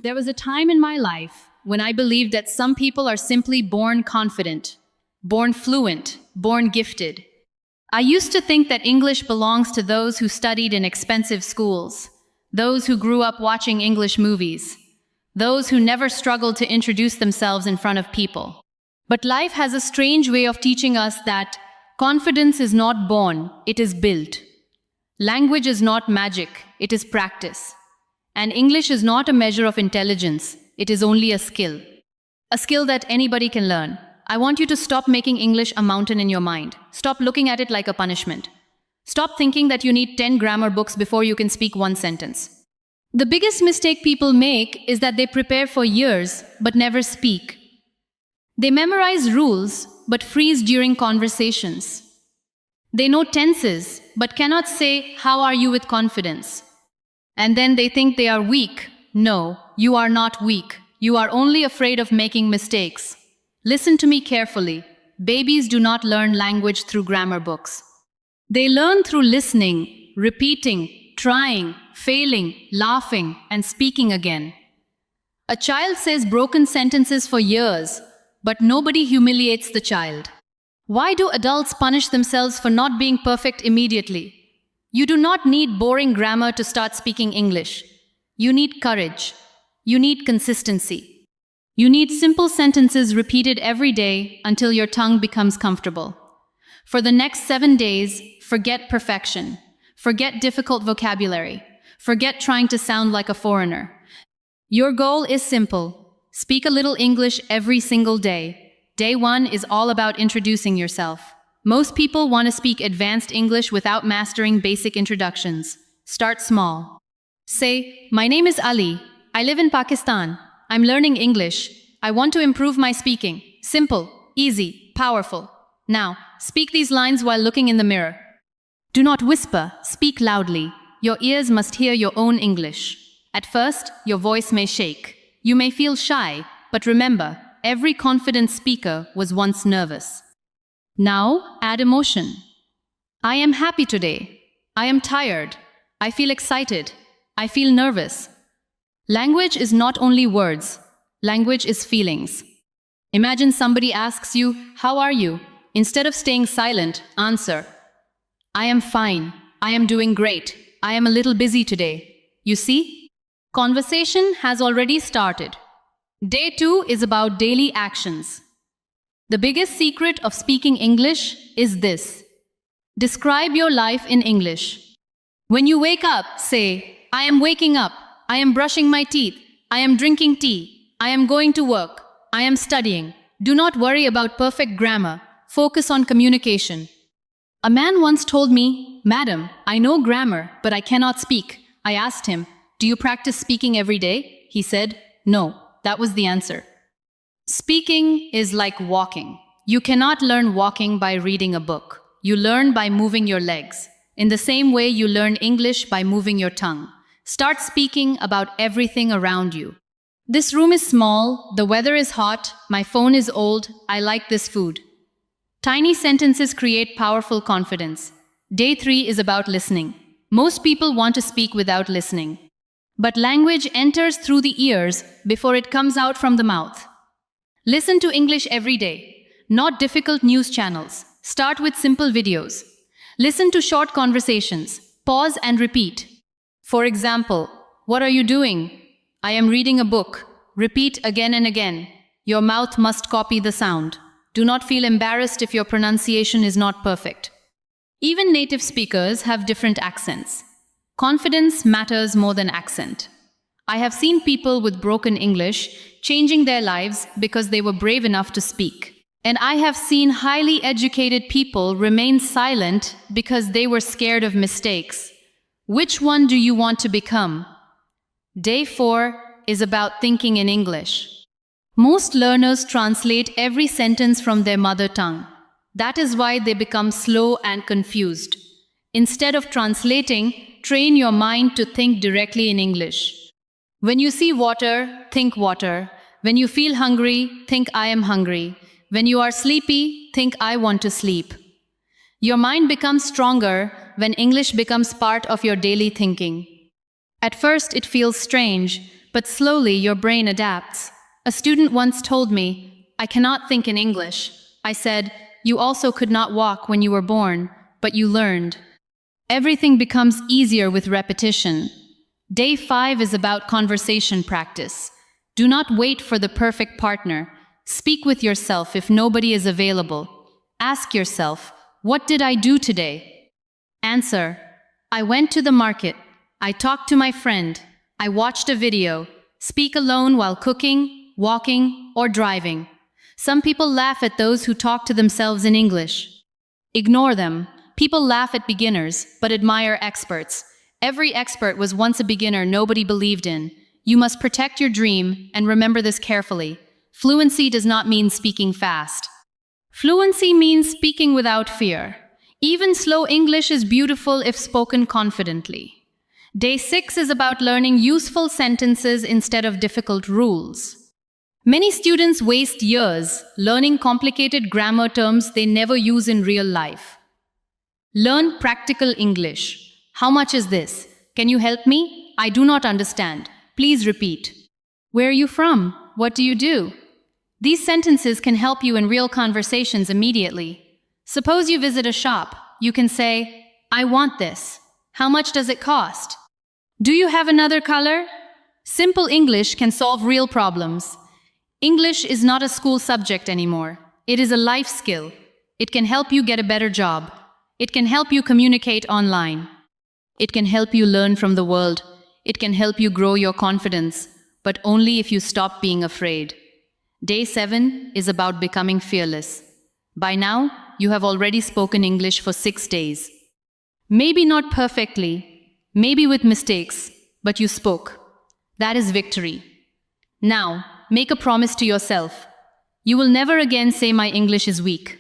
There was a time in my life when I believed that some people are simply born confident, born fluent, born gifted. I used to think that English belongs to those who studied in expensive schools, those who grew up watching English movies, those who never struggled to introduce themselves in front of people. But life has a strange way of teaching us that confidence is not born, it is built. Language is not magic, it is practice. And English is not a measure of intelligence, it is only a skill. A skill that anybody can learn. I want you to stop making English a mountain in your mind. Stop looking at it like a punishment. Stop thinking that you need 10 grammar books before you can speak one sentence. The biggest mistake people make is that they prepare for years but never speak. They memorize rules but freeze during conversations. They know tenses but cannot say, "How are you?" with confidence. And then they think they are weak. No, you are not weak. You are only afraid of making mistakes. Listen to me carefully. Babies do not learn language through grammar books. They learn through listening, repeating, trying, failing, laughing, and speaking again. A child says broken sentences for years, but nobody humiliates the child. Why do adults punish themselves for not being perfect immediately? You do not need boring grammar to start speaking English. You need courage. You need consistency. You need simple sentences repeated every day until your tongue becomes comfortable. For the next 7 days, forget perfection. Forget difficult vocabulary. Forget trying to sound like a foreigner. Your goal is simple. Speak a little English every single day. Day 1 is all about introducing yourself. Most people want to speak advanced English without mastering basic introductions. Start small. Say, "My name is Ali. I live in Pakistan. I'm learning English. I want to improve my speaking." Simple, easy, powerful. Now, speak these lines while looking in the mirror. Do not whisper, speak loudly. Your ears must hear your own English. At first, your voice may shake. You may feel shy, but remember, every confident speaker was once nervous. Now, add emotion. I am happy today. I am tired. I feel excited. I feel nervous. Language is not only words. Language is feelings. Imagine somebody asks you, "How are you?" Instead of staying silent, answer, "I am fine. I am doing great. I am a little busy today." You see? Conversation has already started. Day 2 is about daily actions. The biggest secret of speaking English is this. Describe your life in English. When you wake up, say, "I am waking up. I am brushing my teeth. I am drinking tea. I am going to work. I am studying." Do not worry about perfect grammar. Focus on communication. A man once told me, "Madam, I know grammar, but I cannot speak." I asked him, "Do you practice speaking every day?" He said, "No." That was the answer. Speaking is like walking. You cannot learn walking by reading a book. You learn by moving your legs. In the same way you learn English by moving your tongue. Start speaking about everything around you. This room is small, the weather is hot, my phone is old, I like this food. Tiny sentences create powerful confidence. Day 3 is about listening. Most people want to speak without listening. But language enters through the ears before it comes out from the mouth. Listen to English every day, not difficult news channels. Start with simple videos. Listen to short conversations. Pause and repeat. For example, "What are you doing?" "I am reading a book." Repeat again and again. Your mouth must copy the sound. Do not feel embarrassed if your pronunciation is not perfect. Even native speakers have different accents. Confidence matters more than accent. I have seen people with broken English changing their lives because they were brave enough to speak. And I have seen highly educated people remain silent because they were scared of mistakes. Which one do you want to become? Day 4 is about thinking in English. Most learners translate every sentence from their mother tongue. That is why they become slow and confused. Instead of translating, train your mind to think directly in English. When you see water, think water. When you feel hungry, think I am hungry. When you are sleepy, think I want to sleep. Your mind becomes stronger when English becomes part of your daily thinking. At first, it feels strange, but slowly your brain adapts. A student once told me, "I cannot think in English." I said, "You also could not walk when you were born, but you learned." Everything becomes easier with repetition. Day 5 is about conversation practice. Do not wait for the perfect partner. Speak with yourself if nobody is available. Ask yourself, "What did I do today?" Answer, "I went to the market. I talked to my friend. I watched a video." Speak alone while cooking, walking, or driving. Some people laugh at those who talk to themselves in English. Ignore them. People laugh at beginners, but admire experts. Every expert was once a beginner nobody believed in. You must protect your dream, and remember this carefully. Fluency does not mean speaking fast. Fluency means speaking without fear. Even slow English is beautiful if spoken confidently. Day 6 is about learning useful sentences instead of difficult rules. Many students waste years learning complicated grammar terms they never use in real life. Learn practical English. How much is this? Can you help me? I do not understand. Please repeat. Where are you from? What do you do? These sentences can help you in real conversations immediately. Suppose you visit a shop. You can say, "I want this. How much does it cost? Do you have another color?" Simple English can solve real problems. English is not a school subject anymore. It is a life skill. It can help you get a better job. It can help you communicate online. It can help you learn from the world. It can help you grow your confidence, but only if you stop being afraid. Day 7 is about becoming fearless. By now, you have already spoken English for 6 days. Maybe not perfectly, maybe with mistakes, but you spoke. That is victory. Now, make a promise to yourself. You will never again say my English is weak.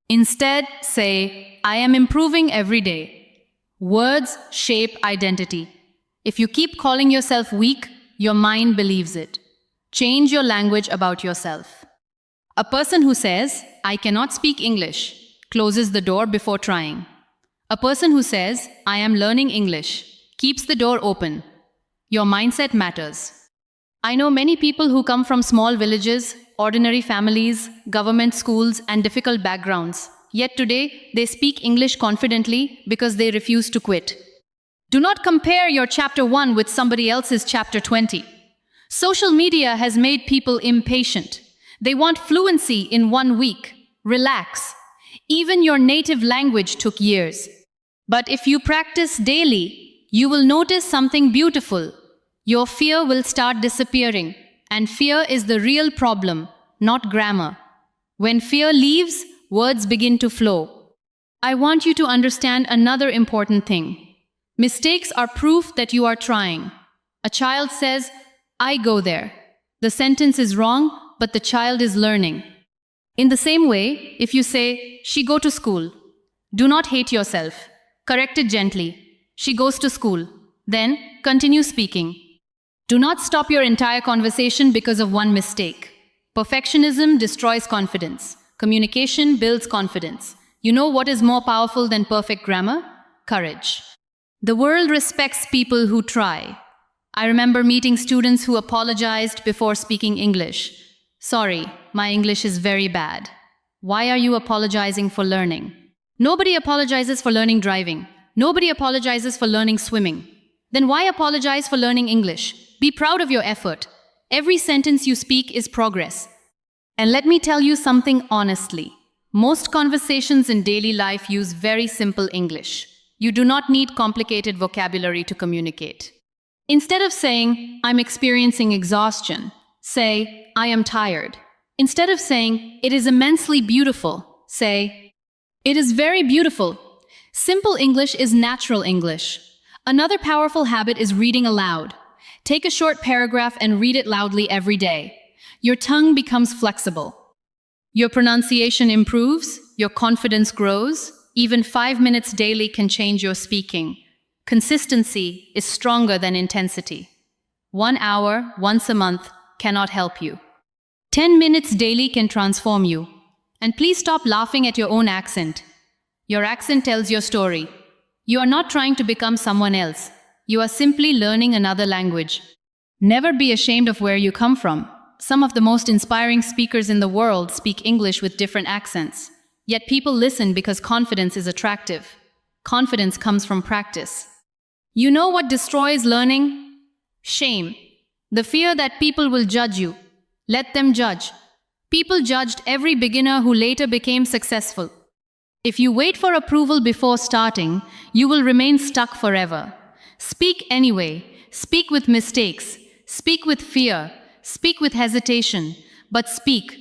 Instead, say, I am improving every day. Words shape identity. If you keep calling yourself weak, your mind believes it. Change your language about yourself. A person who says, I cannot speak English, closes the door before trying. A person who says, I am learning English, keeps the door open. Your mindset matters. I know many people who come from small villages, ordinary families, government schools, and difficult backgrounds. Yet today, they speak English confidently because they refuse to quit. Do not compare your chapter 1 with somebody else's chapter 20. Social media has made people impatient. They want fluency in 1 week. Relax. Even your native language took years. But if you practice daily, you will notice something beautiful. Your fear will start disappearing. And fear is the real problem, not grammar. When fear leaves, words begin to flow. I want you to understand another important thing. Mistakes are proof that you are trying. A child says, I go there. The sentence is wrong, but the child is learning. In the same way, if you say, she go to school, do not hate yourself. Correct it gently. She goes to school. Then, continue speaking. Do not stop your entire conversation because of one mistake. Perfectionism destroys confidence. Communication builds confidence. You know what is more powerful than perfect grammar? Courage. The world respects people who try. I remember meeting students who apologized before speaking English. Sorry, my English is very bad. Why are you apologizing for learning? Nobody apologizes for learning driving. Nobody apologizes for learning swimming. Then why apologize for learning English? Be proud of your effort. Every sentence you speak is progress. And let me tell you something honestly. Most conversations in daily life use very simple English. You do not need complicated vocabulary to communicate. Instead of saying, I'm experiencing exhaustion, say, I am tired. Instead of saying, it is immensely beautiful, say, it is very beautiful. Simple English is natural English. Another powerful habit is reading aloud. Take a short paragraph and read it loudly every day. Your tongue becomes flexible. Your pronunciation improves, your confidence grows. Even 5 minutes daily can change your speaking. Consistency is stronger than intensity. 1 hour, once a month, cannot help you. 10 minutes daily can transform you. And please stop laughing at your own accent. Your accent tells your story. You are not trying to become someone else. You are simply learning another language. Never be ashamed of where you come from. Some of the most inspiring speakers in the world speak English with different accents. Yet people listen because confidence is attractive. Confidence comes from practice. You know what destroys learning? Shame. The fear that people will judge you. Let them judge. People judged every beginner who later became successful. If you wait for approval before starting, you will remain stuck forever. Speak anyway. Speak with mistakes. Speak with fear. Speak with hesitation. But speak.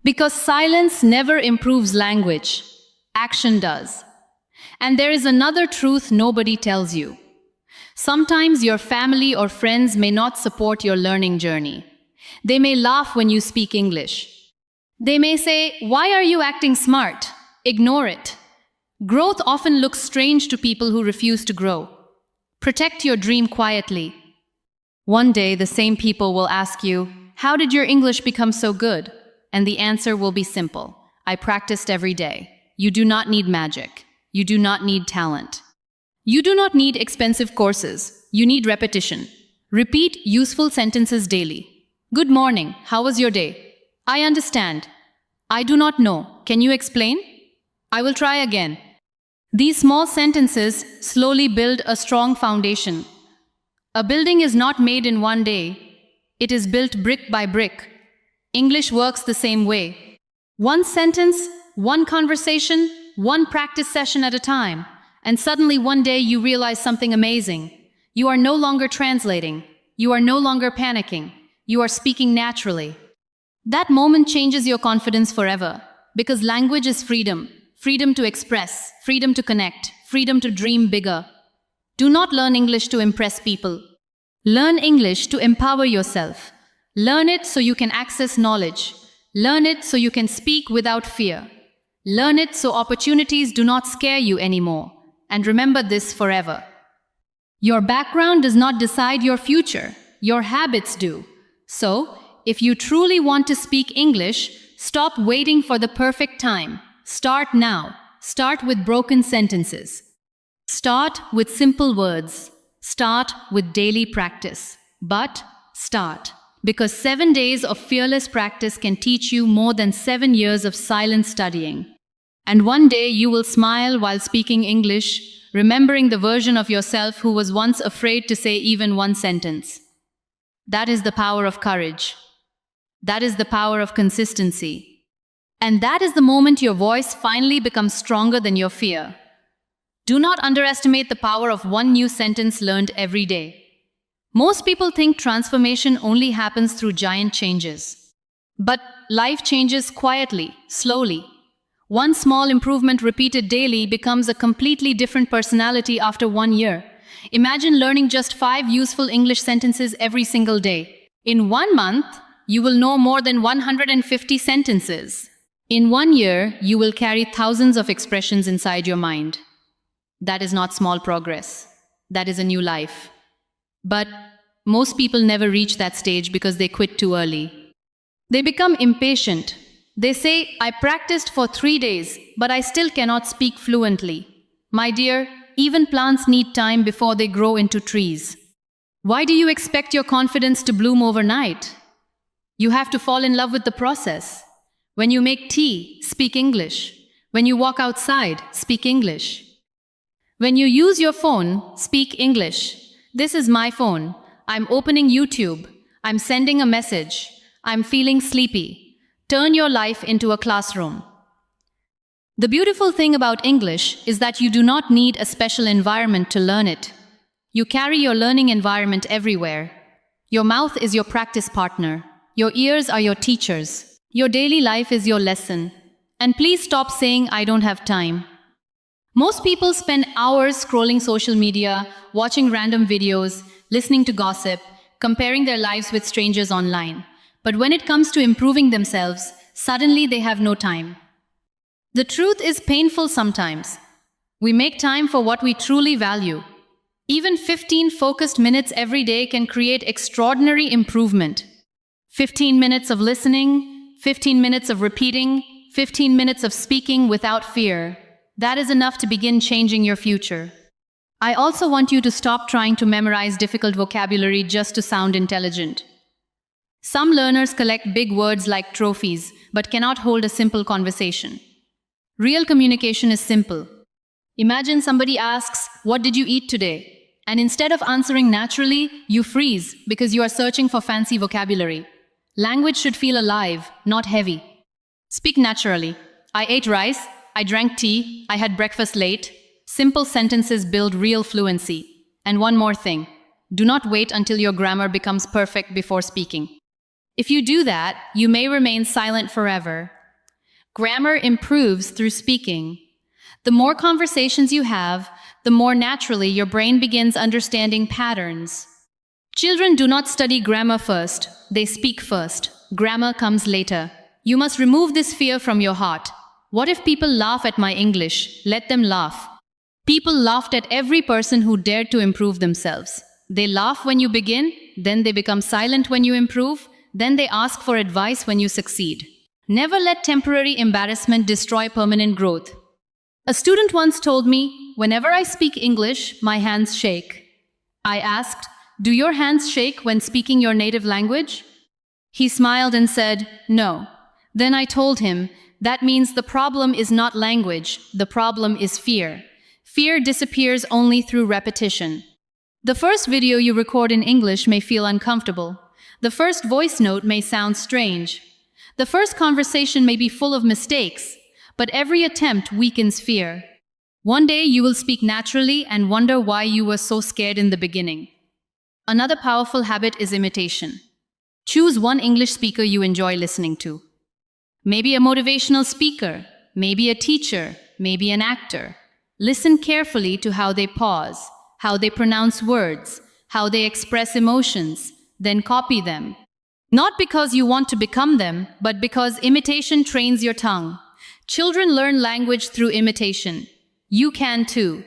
Because silence never improves language. Action does. And there is another truth nobody tells you. Sometimes your family or friends may not support your learning journey. They may laugh when you speak English. They may say, "Why are you acting smart?" Ignore it. Growth often looks strange to people who refuse to grow. Protect your dream quietly. One day, the same people will ask you, "How did your English become so good?" And the answer will be simple. I practiced every day. You do not need magic. You do not need talent. You do not need expensive courses. You need repetition. Repeat useful sentences daily. Good morning. How was your day? I understand. I do not know. Can you explain? I will try again. These small sentences slowly build a strong foundation. A building is not made in one day. It is built brick by brick. English works the same way. One sentence, one conversation, one practice session at a time. And suddenly one day you realize something amazing. You are no longer translating. You are no longer panicking. You are speaking naturally. That moment changes your confidence forever. Because language is freedom. Freedom to express. Freedom to connect. Freedom to dream bigger. Do not learn English to impress people. Learn English to empower yourself. Learn it so you can access knowledge. Learn it so you can speak without fear. Learn it so opportunities do not scare you anymore. And remember this forever. Your background does not decide your future. Your habits do. So, if you truly want to speak English, stop waiting for the perfect time. Start now. Start with broken sentences. Start with simple words. Start with daily practice. But start. Because 7 days of fearless practice can teach you more than 7 years of silent studying. And one day you will smile while speaking English, remembering the version of yourself who was once afraid to say even one sentence. That is the power of courage. That is the power of consistency. And that is the moment your voice finally becomes stronger than your fear. Do not underestimate the power of one new sentence learned every day. Most people think transformation only happens through giant changes. But life changes quietly, slowly. One small improvement repeated daily becomes a completely different personality after 1 year. Imagine learning just 5 useful English sentences every single day. In 1 month, you will know more than 150 sentences. In 1 year, you will carry thousands of expressions inside your mind. That is not small progress. That is a new life. But most people never reach that stage because they quit too early. They become impatient. They say, "I practiced for 3 days, but I still cannot speak fluently." My dear, even plants need time before they grow into trees. Why do you expect your confidence to bloom overnight? You have to fall in love with the process. When you make tea, speak English. When you walk outside, speak English. When you use your phone, speak English. This is my phone. I'm opening YouTube. I'm sending a message. I'm feeling sleepy. Turn your life into a classroom. The beautiful thing about English is that you do not need a special environment to learn it. You carry your learning environment everywhere. Your mouth is your practice partner. Your ears are your teachers. Your daily life is your lesson. And please stop saying, "I don't have time." Most people spend hours scrolling social media, watching random videos, listening to gossip, comparing their lives with strangers online. But when it comes to improving themselves, suddenly they have no time. The truth is painful sometimes. We make time for what we truly value. Even 15 focused minutes every day can create extraordinary improvement. 15 minutes of listening, 15 minutes of repeating, 15 minutes of speaking without fear. That is enough to begin changing your future. I also want you to stop trying to memorize difficult vocabulary just to sound intelligent. Some learners collect big words like trophies, but cannot hold a simple conversation. Real communication is simple. Imagine somebody asks, "What did you eat today?" And instead of answering naturally, you freeze because you are searching for fancy vocabulary. Language should feel alive, not heavy. Speak naturally. "I ate rice, I drank tea, I had breakfast late." Simple sentences build real fluency. And one more thing, do not wait until your grammar becomes perfect before speaking. If you do that, you may remain silent forever. Grammar improves through speaking. The more conversations you have, the more naturally your brain begins understanding patterns. Children do not study grammar first, they speak first. Grammar comes later. You must remove this fear from your heart. What if people laugh at my English? Let them laugh. People laughed at every person who dared to improve themselves. They laugh when you begin, then they become silent when you improve, then they ask for advice when you succeed. Never let temporary embarrassment destroy permanent growth. A student once told me, "Whenever I speak English, my hands shake." I asked, "Do your hands shake when speaking your native language?" He smiled and said, "No." Then I told him, "That means the problem is not language, the problem is fear. Fear disappears only through repetition." The first video you record in English may feel uncomfortable. The first voice note may sound strange. The first conversation may be full of mistakes, but every attempt weakens fear. One day you will speak naturally and wonder why you were so scared in the beginning. Another powerful habit is imitation. Choose one English speaker you enjoy listening to. Maybe a motivational speaker, maybe a teacher, maybe an actor. Listen carefully to how they pause, how they pronounce words, how they express emotions, then copy them. Not because you want to become them, but because imitation trains your tongue. Children learn language through imitation. You can too.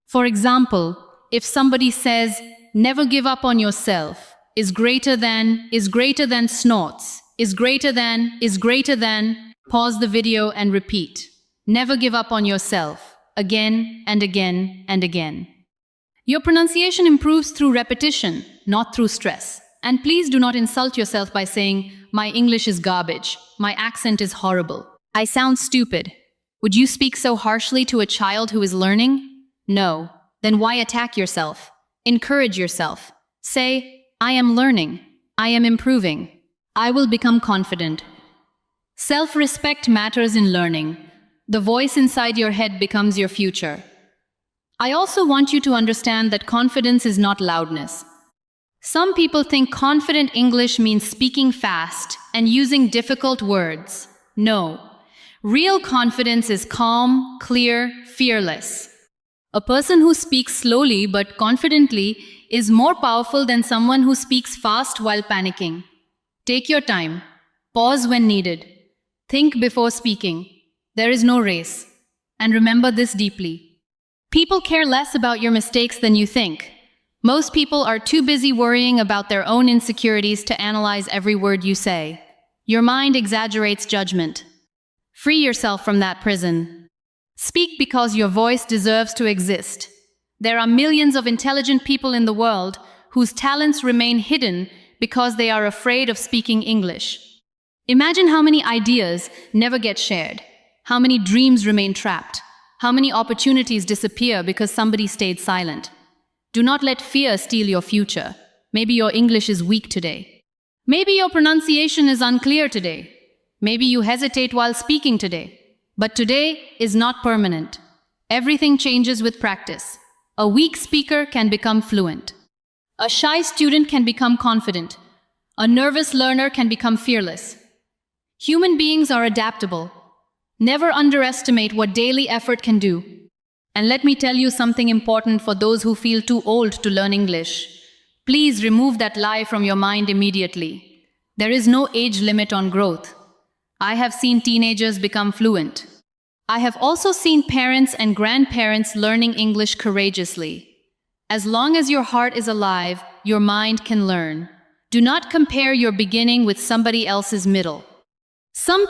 For example, if somebody says, "Never give up on yourself," is greater than snorts, is greater than, pause the video and repeat. Never give up on yourself. Again and again and again. Your pronunciation improves through repetition, not through stress. And please do not insult yourself by saying, "My English is garbage. My accent is horrible. I sound stupid." Would you speak so harshly to a child who is learning? No. Then why attack yourself? Encourage yourself. Say, "I am learning. I am improving. I will become confident." Self-respect matters in learning. The voice inside your head becomes your future. I also want you to understand that confidence is not loudness. Some people think confident English means speaking fast and using difficult words. No. Real confidence is calm, clear, fearless. A person who speaks slowly but confidently is more powerful than someone who speaks fast while panicking. Take your time. Pause when needed. Think before speaking. There is no race. And remember this deeply. People care less about your mistakes than you think. Most people are too busy worrying about their own insecurities to analyze every word you say. Your mind exaggerates judgment. Free yourself from that prison. Speak because your voice deserves to exist. There are millions of intelligent people in the world whose talents remain hidden because they are afraid of speaking English. Imagine how many ideas never get shared. How many dreams remain trapped? How many opportunities disappear because somebody stayed silent? Do not let fear steal your future. Maybe your English is weak today. Maybe your pronunciation is unclear today. Maybe you hesitate while speaking today. But today is not permanent. Everything changes with practice. A weak speaker can become fluent. A shy student can become confident. A nervous learner can become fearless. Human beings are adaptable. Never underestimate what daily effort can do. And let me tell you something important for those who feel too old to learn English. Please remove that lie from your mind immediately. There is no age limit on growth. I have seen teenagers become fluent. I have also seen parents and grandparents learning English courageously. As long as your heart is alive, your mind can learn. Do not compare your beginning with somebody else's middle. Some